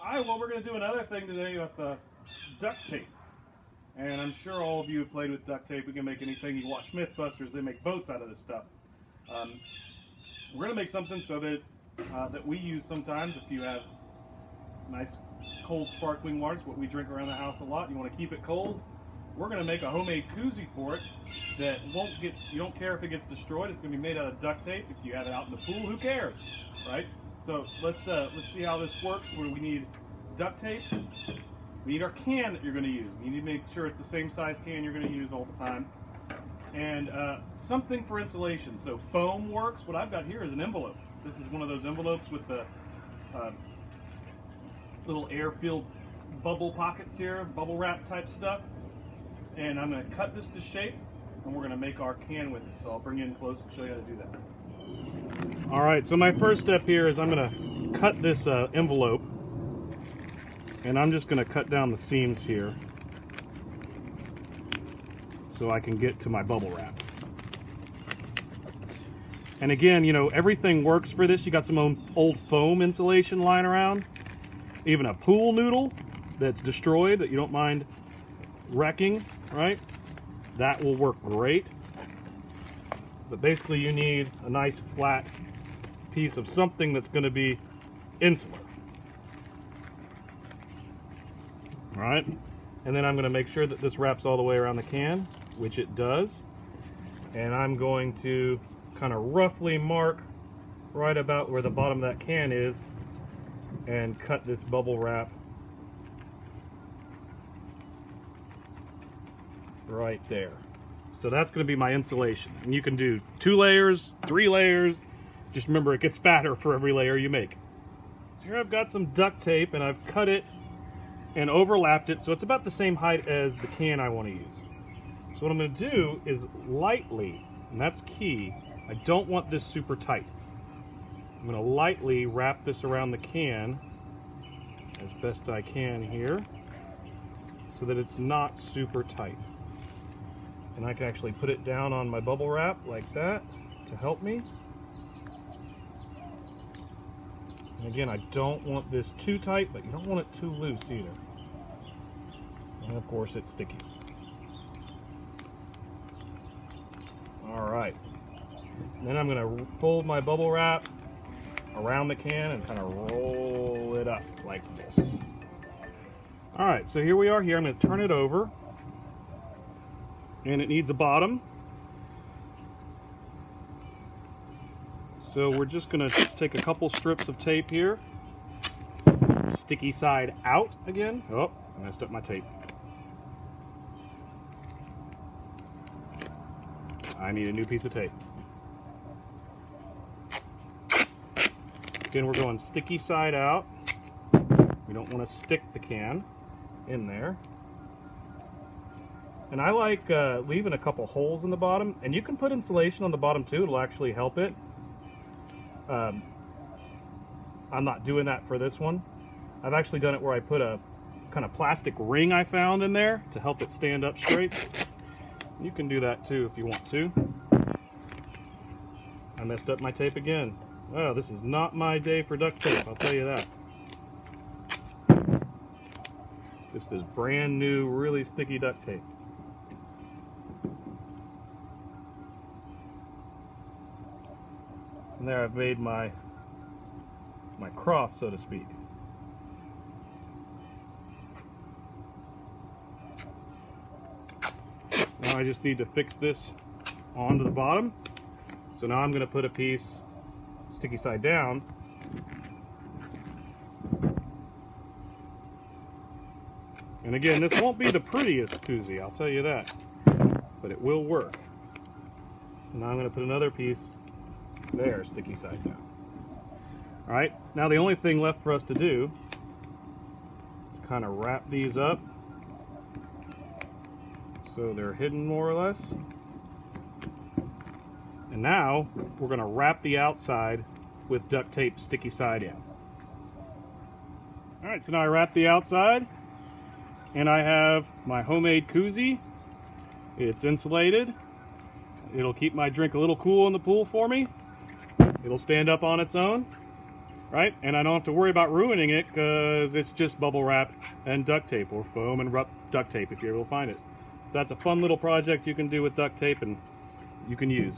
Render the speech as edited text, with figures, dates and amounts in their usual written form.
Alright, well, we're going to do another thing today with duct tape. And I'm sure all of you have played with duct tape. We can make anything. You watch Mythbusters, they make boats out of this stuff. We're going to make something so that that we use sometimes if you have nice cold sparkling water. It's what we drink around the house a lot. You want to keep it cold. We're going to make a homemade koozie for it that won't get, you don't care if it gets destroyed. It's going to be made out of duct tape. If you have it out in the pool, who cares, right? So let's see how this works. Where we need duct tape. We need our can that you're going to use. You need to make sure it's the same size can you're going to use all the time. And something for insulation. So foam works. What I've got here is an envelope. This is one of those envelopes with the little air-filled bubble pockets here, bubble wrap type stuff. And I'm going to cut this to shape, and we're going to make our can with it. So I'll bring you in close and show you how to do that. All right, so my first step here is I'm going to cut this envelope, and I'm just going to cut down the seams here so I can get to my bubble wrap. And again, you know, everything works for this. You got some old foam insulation lying around, even a pool noodle that's destroyed that you don't mind wrecking, right? That will work great. But basically you need a nice flat piece of something that's going to be insular. All right, and then I'm going to make sure that this wraps all the way around the can, which it does. And I'm going to kind of roughly mark right about where the bottom of that can is and cut this bubble wrap right there. So that's going to be my insulation. And you can do 2 layers, 3 layers. Just remember, it gets fatter for every layer you make. So here I've got some duct tape, and I've cut it and overlapped it so it's about the same height as the can I want to use. So what I'm going to do is lightly, and that's key, I don't want this super tight. I'm going to lightly wrap this around the can as best I can here so that it's not super tight. And I can actually put it down on my bubble wrap like that to help me. And again, I don't want this too tight, but you don't want it too loose either. And of course, it's sticky. All right. Then I'm going to fold my bubble wrap around the can and kind of roll it up like this. All right, so here we are here. I'm going to turn it over. And it needs a bottom. So we're just going to take a couple strips of tape here. Sticky side out again. Oh, I messed up my tape. I need a new piece of tape. Again, we're going sticky side out. We don't want to stick the can in there. And I like leaving a couple holes in the bottom, and you can put insulation on the bottom too. It'll actually help it. I'm not doing that for this one. I've actually done it where I put a kind of plastic ring I found in there to help it stand up straight. You can do that too if you want to. I messed up my tape again. Oh, this is not my day for duct tape, I'll tell you that. This is brand new, really sticky duct tape. And there I've made my cross, so to speak. Now I just need to fix this onto the bottom. So now I'm going to put a piece sticky side down. And again, this won't be the prettiest koozie, I'll tell you that, but it will work. And now I'm going to put another piece there, sticky side down. All right, now the only thing left for us to do is to kind of wrap these up so they're hidden more or less. And now we're going to wrap the outside with duct tape sticky side in. All right, so now I wrap the outside, and I have my homemade koozie. It's insulated. It'll keep my drink a little cool in the pool for me. It'll stand up on its own. right? And I don't have to worry about ruining it because it's just bubble wrap and duct tape, or foam and duct tape if you're able to find it. So that's a fun little project you can do with duct tape and you can use.